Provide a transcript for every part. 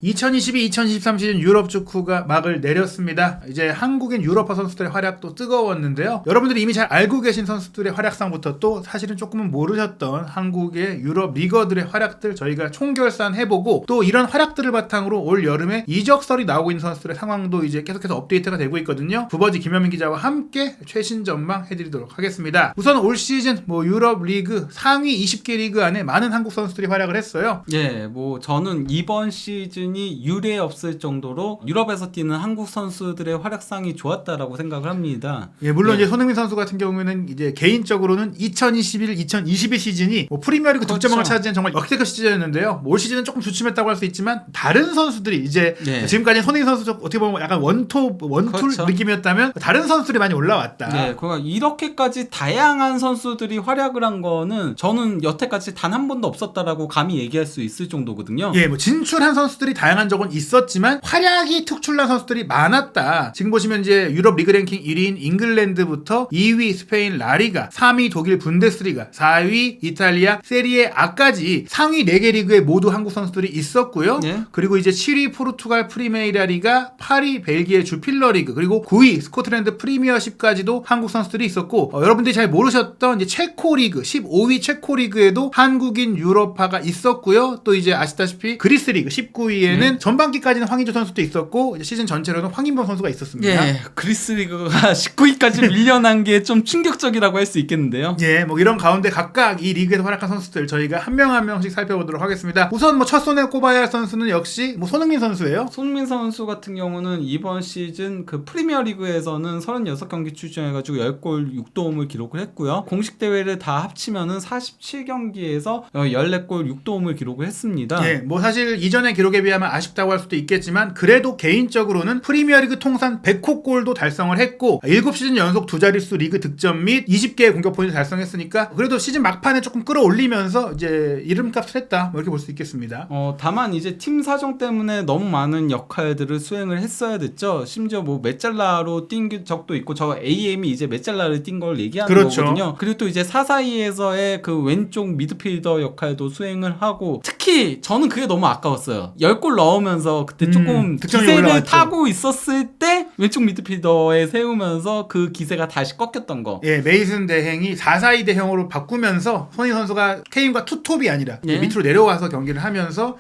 2022-2023 시즌 유럽 축구가 막을 내렸습니다. 이제 한국인 유럽파 선수들의 활약도 뜨거웠는데요. 여러분들이 이미 잘 알고 계신 선수들의 활약상부터 또 사실은 조금은 모르셨던 한국의 유럽 리거들의 활약들 저희가 총결산해보고 또 이런 활약들을 바탕으로 올 여름에 이적설이 나오고 있는 선수들의 상황도 이제 계속해서 업데이트가 되고 있거든요. 부버지 김현민 기자와 함께 최신 전망 해드리도록 하겠습니다. 우선 올 시즌 유럽 리그 상위 20개 리그 안에 많은 한국 선수들이 활약을 했어요. 예, 저는 이번 시즌이 유례 없을 정도로 유럽에서 뛰는 한국 선수들의 활약상이 좋았다라고 생각을 합니다. 예, 물론 이제 손흥민 선수 같은 경우에는 이제 개인적으로는 2021-2022 시즌이 프리미어리그 그렇죠. 득점왕을 차지한 정말 역대급 시즌이었는데요. 올 시즌은 조금 주춤했다고 할 수 있지만 다른 선수들이 이제 지금까지 손흥민 선수 어떻게 보면 약간 원툴 그렇죠. 느낌이었다면 다른 선수들이 많이 올라왔다. 네, 그러니까 이렇게까지 다양한 선수들이 활약을 한 거는 저는 여태까지 단 한 번도 없었다라고 감히 얘기할 수 있을 정도거든요. 예, 진출한 선수들이 다양한 적은 있었지만 활약이 특출난 선수들이 많았다. 지금 보시면 이제 유럽 리그 랭킹 1위인 잉글랜드부터 2위 스페인 라리가, 3위 독일 분데스리가, 4위 이탈리아 세리에 A까지 상위 4개 리그에 모두 한국 선수들이 있었고요. 네. 그리고 이제 7위 포르투갈 프리메이라 리가, 8위 벨기에 주필러 리그, 그리고 9위 스코틀랜드 프리미어십까지도 한국 선수들이 있었고 여러분들이 잘 모르셨던 이제 체코 리그, 15위 체코 리그에도 한국인 유럽파가 있었고요. 또 이제 아시다시피 그리스 리그 19위에는 전반기까지는 황인조 선수도 있었고 이제 시즌 전체로는 황인범 선수가 있었습니다. 예, 그리스 리그가 19위까지 밀려난 게 좀 충격적이라고 할 수 있겠는데요. 예, 이런 가운데 각각 이 리그에서 활약한 선수들 저희가 한 명 한 명씩 살펴보도록 하겠습니다. 우선 첫 손에 꼽아야 할 선수는 역시 손흥민 선수예요. 손흥민 선수 같은 경우는 이번 시즌 그 프리미어 리그에서는 36경기 출전해가지고 10골 6도움을 기록을 했고요. 공식 대회를 다 합치면은 47경기에서 14골 6도움을 기록을 했습니다. 예, 사실 이전의 기록에 비하면 아쉽다고 할 수도 있겠지만 그래도 개인적으로는 프리미어리그 통산 100호 골도 달성을 했고 7시즌 연속 두 자릿수 리그 득점 및 20개의 공격 포인트 달성했으니까 그래도 시즌 막판에 조금 끌어올리면서 이제 이름값을 했다 이렇게 볼 수 있겠습니다. 다만 이제 팀 사정 때문에 너무 많은 역할들을 수행을 했어야 됐죠. 심지어 메잘라로 뛴 적도 있고 저 AM이 이제 메잘라를 뛴 걸 얘기하는 그렇죠. 거거든요. 그리고 또 이제 사사이에서의 그 왼쪽 미드필더 역할도 수행을 하고 특히 저는 그게 너무 아까웠어요. 10골 넣으면서 그때 조금 기세를 올라왔죠. 타고 있었을 때 왼쪽 미드필더에 세우면서 그 기세가 다시 꺾였던 거. 예, 메이슨 대행이 4-4-2 대형으로 바꾸면서 손흥민 선수가 케인과 투톱이 아니라 밑으로 내려와서 경기를 하면서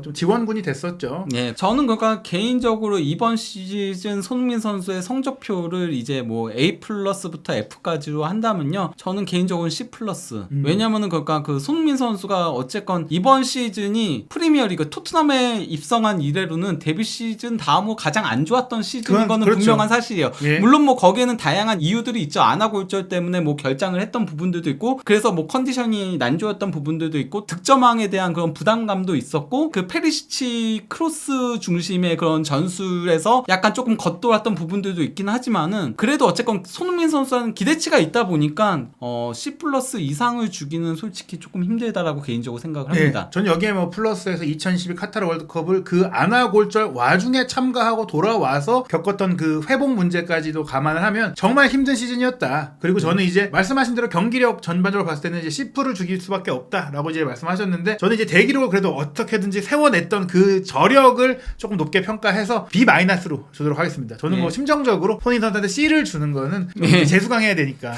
좀 지원군이 됐었죠. 예, 저는 그러니까 개인적으로 이번 시즌 손흥민 선수의 성적표를 이제 A+부터 F까지로 한다면요, 저는 개인적으로는 C+. 왜냐면은 그러니까 그 손흥민 선수가 어쨌건 이번 시즌이 프리미어리그 토트넘에 입성한 이래로는 데뷔 시즌 다음으로 가장 안 좋았던 시즌인 거는 그렇죠. 분명한 사실이에요. 예. 물론 거기에는 다양한 이유들이 있죠. 안아골절 때문에 결장을 했던 부분들도 있고, 그래서 컨디션이 난조였던 부분들도 있고, 득점왕에 대한 그런 부담감도 있었고, 그 페리시치 크로스 중심의 그런 전술에서 약간 조금 겉돌았던 부분들도 있긴 하지만은 그래도 어쨌건 손흥민 선수는 기대치가 있다 보니까 C+ 이상을 주기는 솔직히 조금 힘들다라고 개인적으로 생각을 합니다. 전 여기에 플러스에서 2022 카타르 월드컵을 그 안아골절 와중에 참가하고 돌아와서 겪었던 그 회복 문제까지도 감안을 하면 정말 힘든 시즌이었다. 그리고 저는 이제 말씀하신 대로 경기력 전반적으로 봤을 때는 이제 C를 주길 수밖에 없다라고 이제 말씀하셨는데, 저는 이제 대기록을 그래도 어떻게든지 세워냈던 그 저력을 조금 높게 평가해서 B-로 주도록 하겠습니다. 저는 심정적으로 손흥민 선수한테 C를 주는 거는 재수강해야 되니까.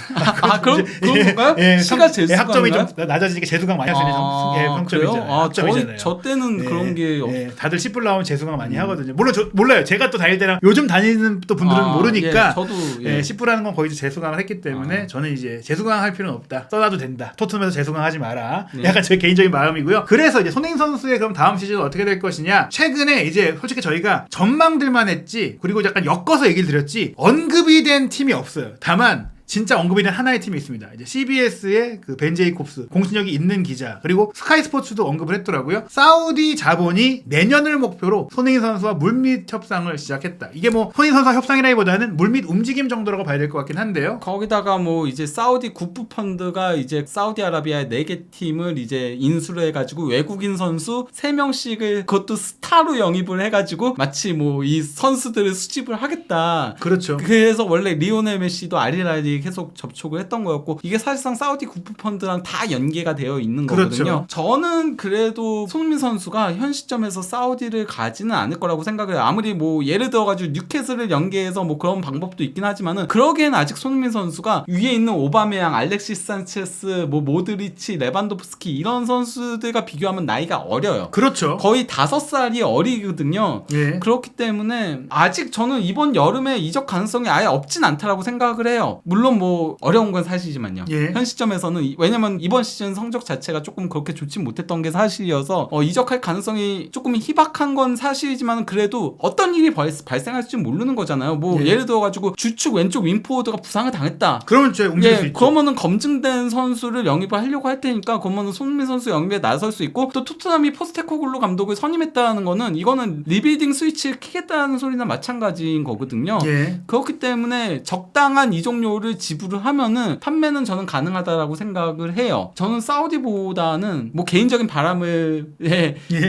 그런 건가요? C가 재수강인가요? 학점이 좀 낮아지니까 재수강 많이 할 수 있는 평점이잖아요. 학점이잖아요. 저 때는 그런 게 다들 C+ 나오면 재수강 많이 하거든요. 물론 몰라요. 제가 또 다닐 때랑 요즘 다니는 또 분들은 모르니까 저도 C+라는 건 거의 재수강을 했기 때문에 저는 이제 재수강 할 필요는 없다. 써놔도 된다. 토트넘에서 재수강 하지 마라. 약간 제 개인적인 마음이고요. 그래서 이제 손흥민 선수의 그럼 다음 시즌은 어떻게 될 것이냐. 최근에 이제 솔직히 저희가 전망들만 했지, 그리고 약간 엮어서 얘기를 드렸지 언급이 된 팀이 없어요. 다만 진짜 언급이 된 하나의 팀이 있습니다. 이제 CBS의 그 벤 제이콥스, 공신력이 있는 기자, 그리고 스카이 스포츠도 언급을 했더라고요. 사우디 자본이 내년을 목표로 손흥민 선수와 물밑 협상을 시작했다. 이게 손흥민 선수와 협상이라기보다는 물밑 움직임 정도라고 봐야 될 것 같긴 한데요. 거기다가 이제 사우디 국부 펀드가 이제 사우디아라비아의 4개 팀을 이제 인수를 해가지고 외국인 선수 3명씩을 그것도 스타로 영입을 해가지고 마치 이 선수들을 수집을 하겠다. 그렇죠. 그래서 원래 리오넬 메시도 아리라리 계속 접촉을 했던 거였고 이게 사실상 사우디 국부 펀드랑 다 연계가 되어 있는 그렇죠. 거거든요. 저는 그래도 손흥민 선수가 현 시점에서 사우디를 가지는 않을 거라고 생각을 해요. 아무리 뭐 예를 들어가지고 뉴캐슬을 연계해서 뭐 그런 방법도 있긴 하지만은 그러기엔 아직 손흥민 선수가 위에 있는 오바메양, 알렉시스 산체스, 뭐 모드리치, 레반도프스키 이런 선수들과 비교하면 나이가 어려요. 그렇죠. 거의 5살이 어리거든요. 예. 그렇기 때문에 아직 저는 이번 여름에 이적 가능성이 아예 없진 않다라고 생각을 해요. 물론 뭐 어려운 건 사실이지만요. 예. 현 시점에서는 왜냐면 이번 시즌 성적 자체가 조금 그렇게 좋지 못했던 게 사실이어서 이적할 가능성이 조금 희박한 건 사실이지만 그래도 어떤 일이 발생할지 모르는 거잖아요. 뭐 예. 예를 들어가지고 주축 왼쪽 윈포워드가 부상을 당했다. 그러면 이제 움직일 수 있죠. 그러면은 검증된 선수를 영입을 하려고 할 테니까 그러면은 손흥민 선수 영입에 나설 수 있고 또 토트넘이 포스테코글루 감독을 선임했다는 거는 이거는 리빌딩 스위치를 키겠다는 소리나 마찬가지인 거거든요. 예. 그렇기 때문에 적당한 이적료를 지불을 하면은 판매는 저는 가능하다라고 생각을 해요. 저는 사우디보다는 뭐 개인적인 바람을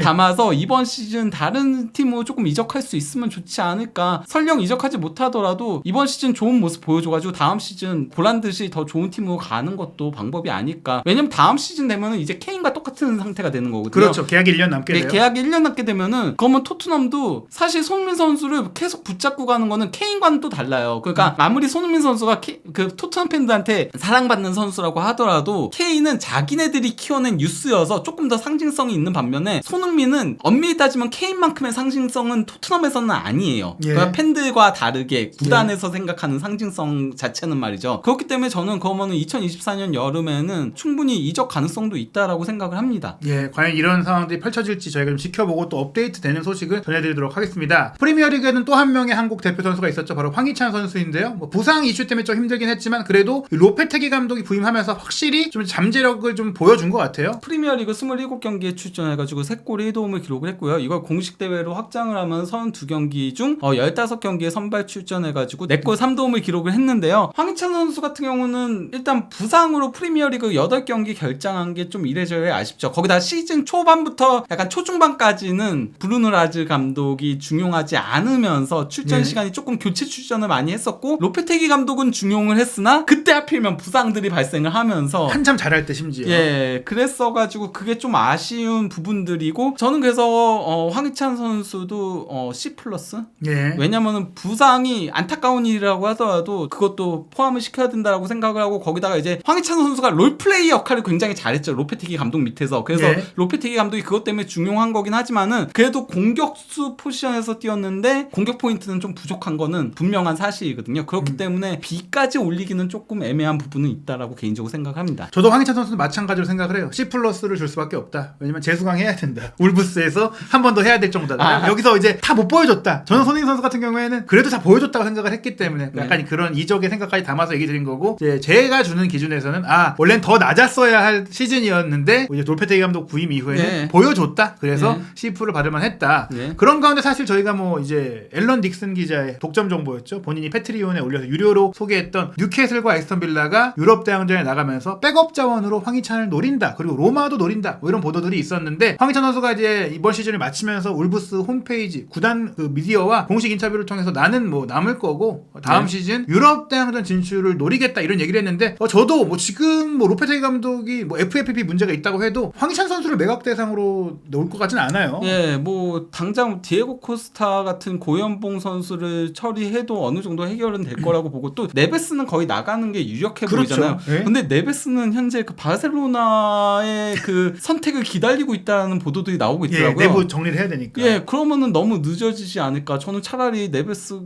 담아서 이번 시즌 다른 팀으로 조금 이적할 수 있으면 좋지 않을까. 설령 이적하지 못하더라도 이번 시즌 좋은 모습 보여줘가지고 다음 시즌 보란듯이 더 좋은 팀으로 가는 것도 방법이 아닐까. 왜냐면 다음 시즌 되면은 이제 케인과 똑같은 상태가 되는 거거든요. 그렇죠. 계약이 1년 남게 돼요. 계약이 1년 남게 되면은 그러면 토트넘도 사실 손흥민 선수를 계속 붙잡고 가는 거는 케인과는 또 달라요. 그러니까 아무리 손흥민 선수가 그 토트넘 팬들한테 사랑받는 선수라고 하더라도 케인은 자기네들이 키워낸 유스여서 조금 더 상징성이 있는 반면에 손흥민은 엄밀히 따지면 케인만큼의 상징성은 토트넘에서는 아니에요. 예. 그러니까 팬들과 다르게 구단에서 생각하는 상징성 자체는 말이죠. 그렇기 때문에 저는 그러면은 2024년 여름에는 충분히 이적 가능성도 있다라고 생각을 합니다. 예, 과연 이런 상황들이 펼쳐질지 저희가 좀 지켜보고 또 업데이트되는 소식을 전해드리도록 하겠습니다. 프리미어리그에는 또 한 명의 한국 대표 선수가 있었죠. 바로 황희찬 선수인데요. 뭐 부상 이슈 때문에 좀 힘들긴 했지만 그래도 로페테기 감독이 부임하면서 확실히 좀 잠재력을 좀 보여준 것 같아요. 프리미어리그 27경기에 출전해가지고 3골 1도움을 기록을 했고요. 이걸 공식 대회로 확장을 하면 32경기 중 15경기에 선발 출전해가지고 4골 3도움을 기록을 했는데요. 황희찬 선수 같은 경우는 일단 부상으로 프리미어리그 8경기 결장한 게 좀 이래저래 아쉽죠. 거기다 시즌 초반부터 약간 초중반까지는 브루노 라즈 감독이 중용하지 않으면서 출전 시간이 조금 교체 출전을 많이 했었고 로페테기 감독은 중용을 했으나 그때 하필이면 부상들이 발생을 하면서 한참 잘할 때 심지어. 그랬어가지고 그게 좀 아쉬운 부분들이고 저는 그래서 황희찬 선수도 C+. 예. 왜냐면은 부상이 안타까운 일이라고 하더라도 그것도 포함을 시켜야 된다라고 생각을 하고 거기다가 이제 황희찬 선수가 롤플레이 역할을 굉장히 잘했죠. 로페테기 감독 밑에서. 그래서 로페테기 감독이 그것 때문에 중용한 거긴 하지만은 그래도 공격수 포지션에서 뛰었는데 공격 포인트는 좀 부족한 거는 분명한 사실이거든요. 그렇기 때문에 B까지 올리기는 조금 애매한 부분은 있다라고 개인적으로 생각합니다. 저도 황희찬 선수는 마찬가지로 생각을 해요. C+를 줄 수밖에 없다. 왜냐면 재수강 해야 된다. 울브스에서 한 번 더 해야 될 정도다. 여기서 이제 다 못 보여줬다. 저는 손흥민 선수 같은 경우에는 그래도 다 보여줬다고 생각을 했기 때문에 약간 그런 이적의 생각까지 담아서 얘기 드린 거고 이제 제가 주는 기준에서는 원래는 더 낮았어야 할 시즌이었는데 이제 로페테기 감독 부임 이후에는 보여줬다. 그래서 C+를 받을 만했다. 그런 가운데 사실 저희가 뭐 이제 앨런 딕슨 기자의 독점 정보였죠. 본인이 패트리온에 올려서 유료로 소개했던 뉴캐슬과 엑스턴 빌라가 유럽 대항전에 나가면서 백업 자원으로 황희찬을 노린다. 그리고 로마도 노린다. 뭐 이런 보도들이 있었는데 황희찬 선수가 이제 이번 시즌을 마치면서 울브스 홈페이지 구단 그 미디어와 공식 인터뷰를 통해서 나는 뭐 남을 거고 다음 시즌 유럽 대항전 진출을 노리겠다 이런 얘기를 했는데 저도 뭐 지금 뭐 로페테기 감독이 뭐 FFP 문제가 있다고 해도 황희찬 선수를 매각 대상으로 놓을 것 같지는 않아요. 뭐 당장 디에고 코스타 같은 고연봉 선수를 처리해도 어느 정도 해결은 될 거라고 보고 또 네베스는 거의 나가는 게 유력해 보이잖아요. 근데 네베스는 현재 그 바르셀로나의 그 선택을 기다리고 있다는 보도들이 나오고 있더라고요. 내부 정리를 해야 되니까. 그러면은 너무 늦어지지 않을까. 저는 차라리 네베스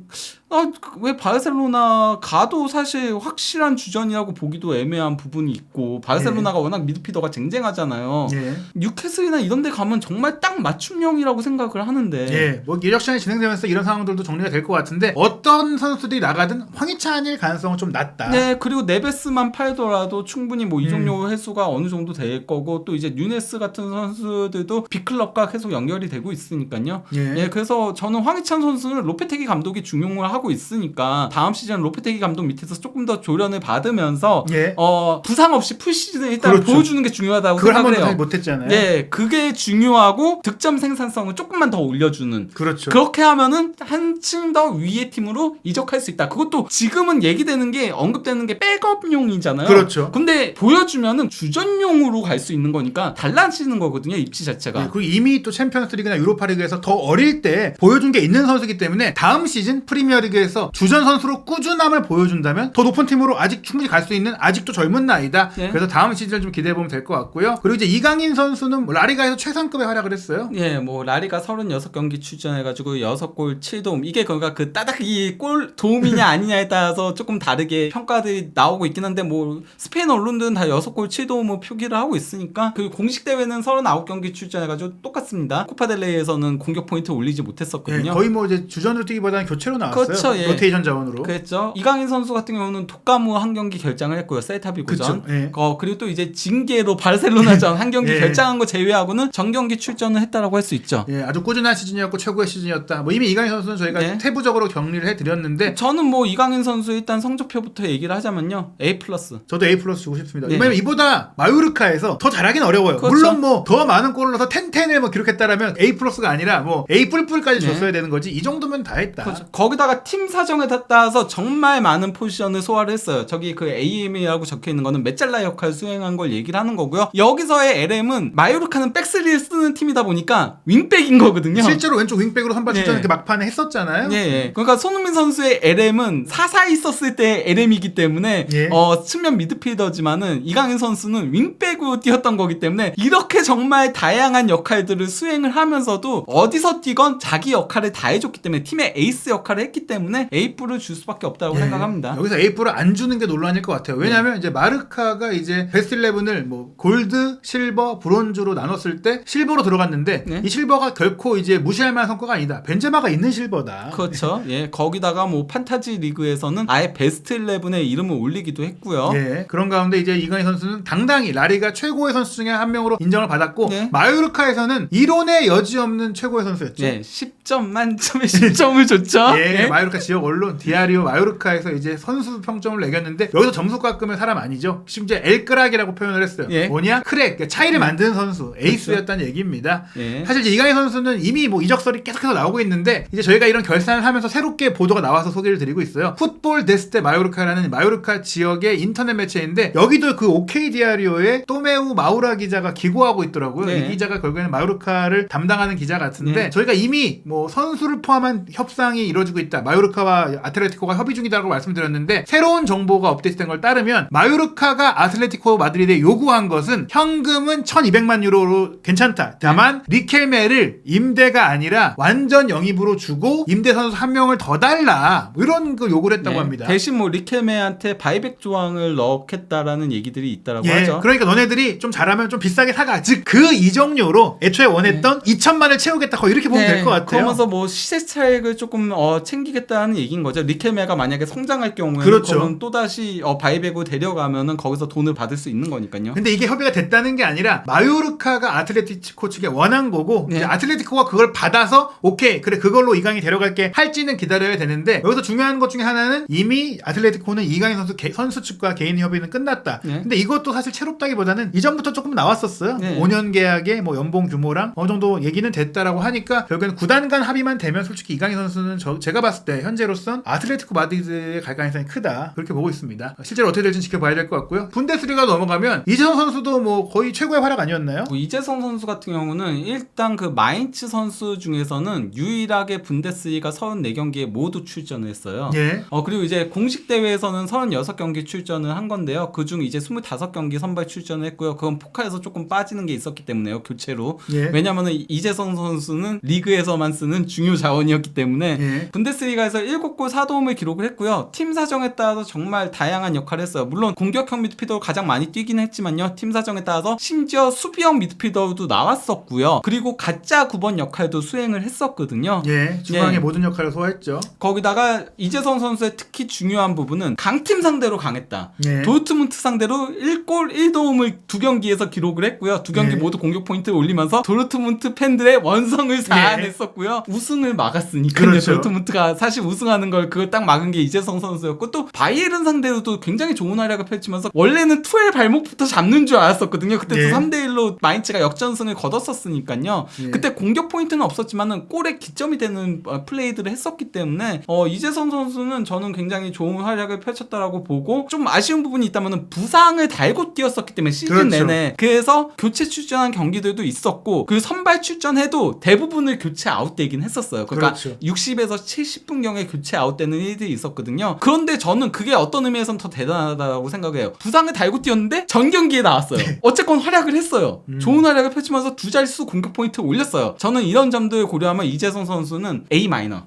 왜 바르셀로나 가도 사실 확실한 주전이라고 보기도 애매한 부분이 있고 바르셀로나가 워낙 미드필더가 쟁쟁하잖아요. 뉴캐슬이나 이런 데 가면 정말 딱 맞춤형이라고 생각을 하는데 뭐 이적 시간이 진행되면서 이런 상황들도 정리가 될 것 같은데 어떤 선수들이 나가든 황희찬일 가능성은 좀 낮다. 그리고 네베스만 팔더라도 충분히 뭐 이적료 회수가 어느 정도 될 거고 또 이제 뉴네스 같은 선수들도 빅클럽과 계속 연결이 되고 있으니까요. 그래서 저는 황희찬 선수는 로페테기 감독이 중용을 하고 하고 있으니까 다음 시즌 로페테기 감독 밑에서 조금 더 조련을 받으면서 예. 부상 없이 풀 시즌을 일단 그렇죠. 보여주는 게 중요하다고 그걸 한 생각을 번도 해요. 못했잖아요. 네, 그게 중요하고 득점 생산성을 조금만 더 올려주는. 그렇죠. 그렇게 하면은 한층 더 위의 팀으로 이적할 수 있다. 그것도 지금은 얘기되는 게 언급되는 게 백업용이잖아요. 그렇죠. 근데 보여주면은 주전용으로 갈 수 있는 거니까 달라지는 거거든요. 입지 자체가. 네, 그리고 이미 또 챔피언스리그나 유로파리그에서 더 어릴 때 보여준 게 있는 선수이기 때문에 다음 시즌 프리미어리그에서 주전 선수로 꾸준함을 보여준다면 더 높은 팀으로 아직 충분히 갈 수 있는 아직도 젊은 나이다. 네. 그래서 다음 시즌을 좀 기대해 보면 될 것 같고요. 그리고 이제 이강인 선수는 뭐 라리가에서 최상급의 활약을 했어요. 예, 뭐 라리가 36경기 출전해가지고 6골 7도움. 이게 그러니까 그 따닥이 골 도움이냐 아니냐에 따라서 조금 다르게 평가들이 나오고 있긴 한데 뭐 스페인 언론들은 다 6골 7도움을 표기를 하고 있으니까. 그리고 공식 대회는 39경기 출전해가지고 똑같습니다. 코파델레이에서는 공격 포인트 올리지 못했었거든요. 예, 거의 뭐 이제 주전으로 뛰기보다는 교체로 나왔어요. 그렇죠, 예. 로테이션 자원으로. 그랬죠. 이강인 선수 같은 경우는 독가무 한 경기 결장을 했고요. 셀타비고전. 그쵸, 예. 그리고 또 이제 징계로 바르셀로나전 한 경기 예. 결장한 거 제외하고는 전 경기 출전을 했다라고 할 수 있죠. 예, 아주 꾸준한 시즌이었고 최고의 시즌이었다. 뭐 이미 이강인 선수는 저희가 네. 세부적으로 격리를 해드렸는데 저는 뭐 이강인 선수 일단 성적표부터 얘기를 하자면요. A+. 저도 A+ 주고 싶습니다. 네. 왜냐면 이보다 마요르카에서 더 잘하긴 어려워요. 그렇죠. 물론 뭐 더 많은 골을 넣어서 10-10을 뭐 기록했다라면 A+가 아니라 뭐 A++까지 네. 줬어야 되는 거지. 이 정도면 다 했다. 그렇죠. 거기다가 팀 사정에 따라서 정말 많은 포지션을 소화를 했어요. 저기 그 AM이라고 적혀 있는 거는 메짤라 역할 수행한 걸 얘기를 하는 거고요. 여기서의 LM은 마요르카는 백스리를 쓰는 팀이다 보니까 윙백인 거거든요. 실제로 왼쪽 윙백으로 선발 네. 출전 이렇게 막판에 했었잖아요. 예, 예. 그러니까 손흥민 선수의 LM은 사사이 있었을 때 LM이기 때문에 예. 측면 미드필더지만은 이강인 선수는 윙백으로 뛰었던 거기 때문에 이렇게 정말 다양한 역할들을 수행을 하면서도 어디서 뛰건 자기 역할을 다 해줬기 때문에 팀의 에이스 역할을 했기 때문에 A뿔을 줄 수밖에 없다고 예. 생각합니다. 여기서 A+을 안 주는 게 논란일 것 같아요. 왜냐하면 이제 마르카가 이제 베스트 11을 뭐 골드, 실버, 브론즈로 나눴을 때 실버로 들어갔는데 네. 이 실버가 결코 이제 무시할 만한 성과가 아니다. 벤제마가 있는 실버다. 그렇죠. 예, 거기다가 뭐 판타지 리그에서는 아예 베스트 11에 이름을 올리기도 했고요. 예, 그런 가운데 이제 이강인 선수는 당당히 라리가 최고의 선수 중에 한 명으로 인정을 받았고 네. 마요르카에서는 이론에 여지 없는 최고의 선수였죠. 예, 10점 만점에 10점을 줬죠. 예, 마요르카 지역 언론 디아리오 마요르카에서 이제 선수 평점을 매겼는데 여기서 점수 깎으면 사람 아니죠. 심지어 엘크락이라고 표현을 했어요. 예. 뭐냐? 크랙, 그러니까 차이를 만드는 선수, 에이스였다는 얘기입니다. 예. 사실 이제 이강인 선수는 이미 뭐 이적설이 계속해서 나오고 있는데 이제 저희가 이런 결산을 하면서 새롭게 보도가 나와서 소개를 드리고 있어요. 풋볼 데스테 마요르카라는 마요르카 지역의 인터넷 매체인데 여기도 그 OK 디아리오의 또메우 마우라 기자가 기고하고 있더라고요. 네. 이 기자가 결국에는 마요르카를 담당하는 기자 같은데 네. 저희가 이미 뭐 선수를 포함한 협상이 이루어지고 있다. 마요르카와 아틀레티코가 협의 중이다라고 말씀드렸는데 새로운 정보가 업데이트된 걸 따르면 마요르카가 아틀레티코 마드리드에 요구한 것은 현금은 1200만 유로로 괜찮다. 다만 리켈메를 임대가 아니라 완전 영입으로 주고 임대 선수 한 명을 더 달라. 뭐 이런 거 요구를 했다고 네. 합니다. 대신 뭐 리켈메한테 바이백 조항을 넣겠다라는 얘기들이 있다라고 예, 하죠. 그러니까 너네들이 좀 잘하면 좀 비싸게 사가. 즉 그 이적료로 애초에 원했던 2천만을 채우겠다. 거의 이렇게 보면 될 것 같아요. 그러면서 뭐 시세 차익을 조금 챙기겠다는 얘기인 거죠. 리켈메가 만약에 성장할 경우에는 그렇죠. 그러면 또 다시 바이백으로 데려가면은 거기서 돈을 받을 수 있는 거니까요. 근데 이게 협의가 됐다는 게 아니라 마요르카가 아틀레티코 측에 원한 거고 네. 이제 아틀레티코가 그걸 받아서 오케이 그래 그걸로 이강인 데려갈게 할지는 기다려야 되는데 여기서 중요한 것 중에 하나는 이미 아틀레티코는 이강인 선수 측과 개인 협의는 끝났다. 네. 근데 이것도 사실 채롭다기보다는 이전부터 조금 나왔었어요. 네. 5년 계약에 뭐 연봉 규모랑 어느 정도 얘기는 됐다라고 하니까 결국에는 구단 간 합의만 되면 솔직히 이강인 선수는 제가 봤을 때 현재로선 아틀레티코 마드리드에 갈 가능성이 크다 그렇게 보고 있습니다. 실제로 어떻게 될지는 지켜봐야 될 것 같고요. 분데스리가 넘어가면 이재성 선수도 뭐 거의 최고의 활약 아니었나요? 뭐 이재성 선수 같은 경우는 일단 그 마인츠 선수 중에서는 유일하게 분데스리가 34경기에 모두 출전을 했어요. 예. 그리고 이제 공식 대회에서는 36경기 출전을 한 건데요. 그중 이제 25경기 선발 출전을 했고요. 그건 포카에서 조금 빠지는 게 있었기 때문에요. 교체로. 예. 왜냐면은 이재성 선수는 리그에서만 쓰는 중요 자원이었기 때문에 예. 분데스리가에서 7골 4도움을 기록을 했고요. 팀 사정에 따라서 정말 다양한 역할을 했어요. 물론 공격형 미드필더로 가장 많이 뛰긴 했지만요. 팀 사정에 따라서 심지어 수비형 미드필더도 나왔었고요. 그리고 가짜 9번 역할도 수행을 했었거든요. 예. 중앙의 예. 모든 역할을 소화했죠. 거기다가 이재성 선수의 특히 중요한 부분은 강팀 상대로 강했다. 예. 도르트문트 상대로 1골 1도움을 2경기에서 기록을 했고요. 2경기 예. 모두 공격 포인트를 올리면서 도르트문트 팬들의 원성을 자아냈었고요. 있고요. 우승을 막았으니까요. 그렇죠. 도르트문트가 사실 우승하는 걸 그걸 딱 막은 게 이재성 선수였고 또 바이에른 상대로도 굉장히 좋은 활약을 펼치면서 원래는 투엘 발목부터 잡는 줄 알았었거든요. 그때 예. 또 3대1로 마인츠가 역전승을 거뒀었으니까요. 예. 그때 공격 포인트는 없었지만은 골에 기점이 되는 플레이들을 했었기 때문에 이재성 선수는 저는 굉장히 좋은 활약을 펼쳤다라고 보고 좀 아쉬운 부분이 있다면은 부상을 달고 뛰었었기 때문에 시즌 그렇죠. 내내 그래서 교체 출전한 경기들도 있었고 그 선발 출전해도 대부분을 교체 아웃되긴 했었어요. 그러니까 그렇죠. 60에서 70분경에 교체 아웃되는 일들이 있었거든요. 그런데 저는 그게 어떤 의미에서는 더 대단하다고 생각해요. 부상을 달고 뛰었는데 전 경기에 나왔어요. 어쨌건 활약을 했어요. 좋은 활약을 펼치면서 두 자릿수 공격 포인트 올렸어요. 저는 이런 점들 고려하면 이재성 선수는 A 마이너.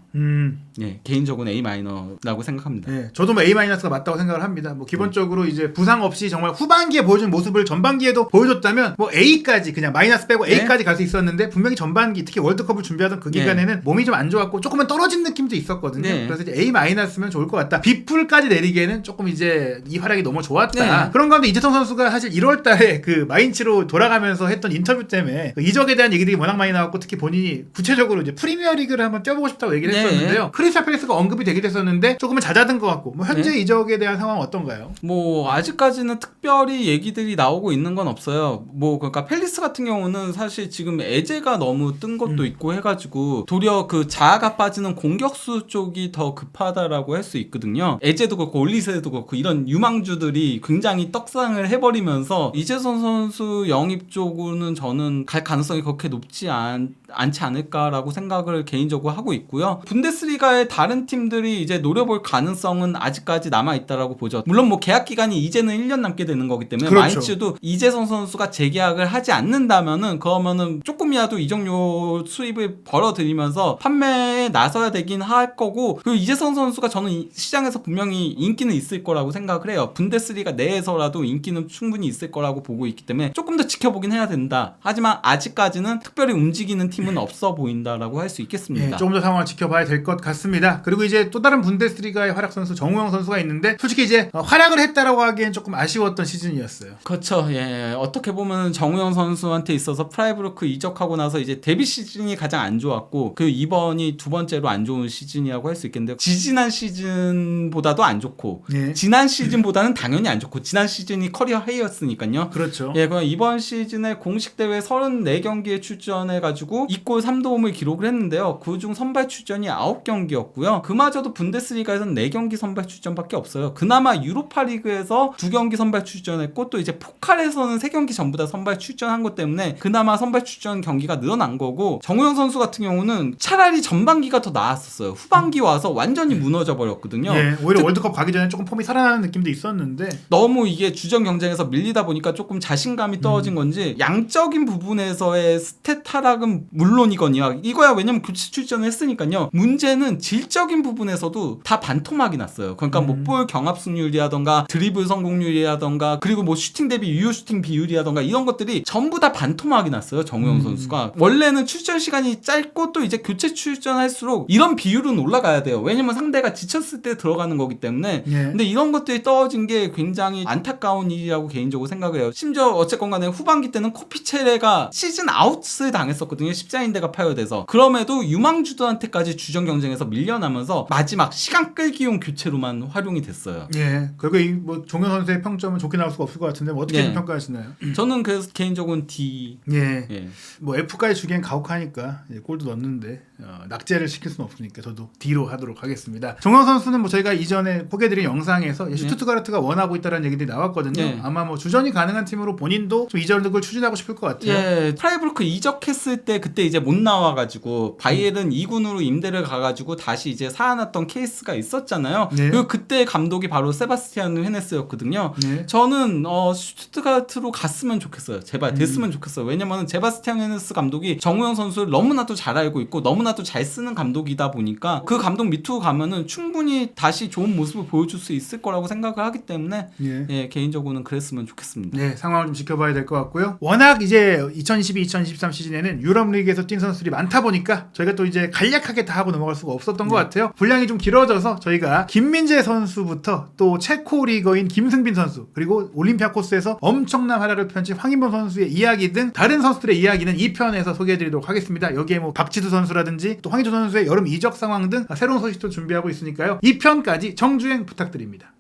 예, 개인적으로는 A 마이너라고 생각합니다. 네, 저도 뭐 A-가 맞다고 생각을 합니다. 뭐 기본적으로 이제 부상 없이 정말 후반기에 보여준 모습을 전반기에도 보여줬다면 뭐 A까지 그냥 마이너스 빼고 네. A까지 갈 수 있었는데 분명히 전반기 특히 월드컵을 준비하던 그 기간에는 몸이 좀 안 좋았고 조금은 떨어진 느낌도 있었거든요. 네. 그래서 이제 A-면 좋을 것 같다. B풀까지 내리기에는 조금 이제 이 활약이 너무 좋았다. 네. 그런 가운데 이재성 선수가 사실 1월달에 그 마인츠로 돌아가면서 했던 인터뷰 때문에 그 이적에 대한 얘기들이 워낙 많이 나왔고 특히 본인이 구체적으로 이제 프리미어리그를 한번 뛰어보고 싶다고 얘기를 네. 했었는데요. 크리스탈 팰리스가 언급이 되기도 했었는데 조금은 잦아든 것 같고 뭐 현재 이적에 대한 상황은 어떤가요? 뭐 아직까지는 특별히 얘기들이 나오고 있는 건 없어요. 뭐 그러니까 팰리스 같은 경우는 사실 지금 에제가 너무 뜬 것도 있고 해가지고 도리어 그 자아가 빠지는 공격수 쪽이 더 급하다라고 할 수 있거든요. 에제도 그렇고 올리세도 그렇고 이런 유망주들이 굉장히 떡상을 해버리면서 이재성 선수 영입 쪽으로는 저는 갈 가능성이 그렇게 높지 않지 않을까라고 생각을 개인적으로 하고 있고요. 분데스리가의 다른 팀들이 이제 노려볼 가능성은 아직까지 남아있다라고 보죠. 물론 뭐 계약 기간이 이제는 1년 남게 되는 거기 때문에 그렇죠. 마인츠도 이재성 선수가 재계약을 하지 않는다면은 그러면은 조금이라도 이적료 수입을 벌어들이면서 판매에 나서야 되긴 할 거고 그리고 이재성 선수가 저는 이 시장에서 분명히 인기는 있을 거라고 생각을 해요. 분데스리가 내에서라도 인기는 충분히 있을 거라고 보고 있기 때문에 조금 더 지켜보긴 해야 된다. 하지만 아직까지는 특별히 움직이는 팀은 없어 보인다라고 할 수 있겠습니다. 예, 조금 더 상황을 지켜봐야 될 것 같습니다. 그리고 이제 또 다른 분데스리가의 활약 선수 정우영 선수가 있는데 솔직히 이제 활약을 했다라고 하기엔 조금 아쉬웠던 시즌이었어요. 그렇죠. 예. 어떻게 보면 정우영 선수한테 있어서 프라이브루크 이적하고 나서 이제 데뷔 시즌이 가장 안 좋았고 그 이번이 두 번째로 안 좋은 시즌이라고 할 수 있겠는데 지지난 시즌보다도 안 좋고 예. 지난 시즌보다는 당연히 안 좋고 지난 시즌이 커리어 하이였으니까요. 그렇죠. 예, 그럼 이번 시즌에 공식 대회 34경기에 출전해가지고 2골 3도움을 기록을 했는데요. 그중 선발 출전이 9경기였고요. 그마저도 분데스리가에서는 4경기 선발 출전밖에 없어요. 그나마 유로파리그에서 2경기 선발 출전했고 또 이제 포칼에서는 3경기 전부 다 선발 출전한 것 때문에 그나마 선발 출전 경기가 늘어난 거고 정우영 선수 같은 경우는 차라리 전반기가 더 나았었어요. 후반기 와서 완전히 무너져 버렸거든요. 예, 오히려 월드컵 가기 전에 조금 폼이 살아나는 느낌도 있었는데 너무 이게 주전 경쟁에서 밀리다 보니까 조금 자신감이 떨어진 건지 양적인 부분에서의 스탯 하락은 물론이거니와 이거야 왜냐면 교체 출전을 했으니까요. 문제는 질적인 부분에서도 다 반토막이 났어요. 그러니까 뭐 볼 경합 승률이라던가 드리블 성공률이라던가 그리고 뭐 슈팅 대비 유효 슈팅 비율이라던가 이런 것들이 전부 다 반토막이 났어요. 정우영 선수가 원래는 출전 시간이 짧고 또 이제 교체 출전할수록 이런 비율은 올라가야 돼요. 왜냐면 상대가 지쳤을 때 들어가는 거기 때문에 예. 근데 이런 것들이 떨어진 게 굉장히 안타까운 일이라고 개인적으로 생각해요. 심지어 어쨌건 간에 후반기 때는 코피체레가 시즌 아웃을 당했었거든요. 십자인대가 파열돼서. 그럼에도 유망주들한테까지 주전 경쟁에서 밀려나면서 마지막 시간 끌기용 교체로만 활용이 됐어요. 예, 결국 이뭐 종현 선수의 평점은 좋게 나올 수가 없을 것 같은데 뭐 어떻게 예. 좀 평가하시나요? 저는 그래서 개인적으로는 D. 예. 예. 뭐 F까지 주기엔 가혹하니까 이제 골도 넣었는데 낙제를 시킬 수는 없으니까 저도 D로 하도록 하겠습니다. 정영 선수는 뭐 저희가 이전에 소개해드린 영상에서 슈투트가르트가 원하고 있다는 얘기들이 나왔거든요. 예. 아마 뭐 주전이 가능한 팀으로 본인도 좀 이적을 추진하고 싶을 것 같아요. 예, 프라이브루크 이적했을 때 그때 이제 못 나와가지고 바이에른 2군으로 임대를 가가지고 다시 이제 살아났던 케이스가 있었잖아요. 네. 그리고 그때 감독이 바로 세바스티안 헤네스였거든요. 네. 저는 슈투트가르트로 갔으면 좋겠어요. 제발 됐으면 좋겠어요. 왜냐면 세바스티안 헤네스 감독이 정우영 선수를 너무나도 잘 알고 있고 너무나도 잘 쓰는 감독이다 보니까 그 감독 밑으로 가면은 충분히 다시 좋은 모습을 보여줄 수 있을 거라고 생각을 하기 때문에 예. 예, 개인적으로는 그랬으면 좋겠습니다. 네, 상황을 좀 지켜봐야 될 것 같고요. 워낙 이제 2022-2023 시즌에는 유럽 리그에서 뛴 선수들이 많다 보니까 저희가 또 이제 간략하게 다 하고 넘어갈 수가 없었던 것 같아요. 분량이 좀 길어져서 저희가 김민재 선수부터 또 체코 리거인 김승빈 선수 그리고 올림피아코스에서 엄청난 활약을 펼친 황인범 선수의 이야기 등 다른 선수들의 이야기는 2편에서 소개해드리도록 하겠습니다. 여기에 뭐 박지수 선수라든지 또 황희조 선수의 여름 이적 상황 등 새로운 소식도 준비하고 있으니까요. 2편까지 정주행 부탁드립니다.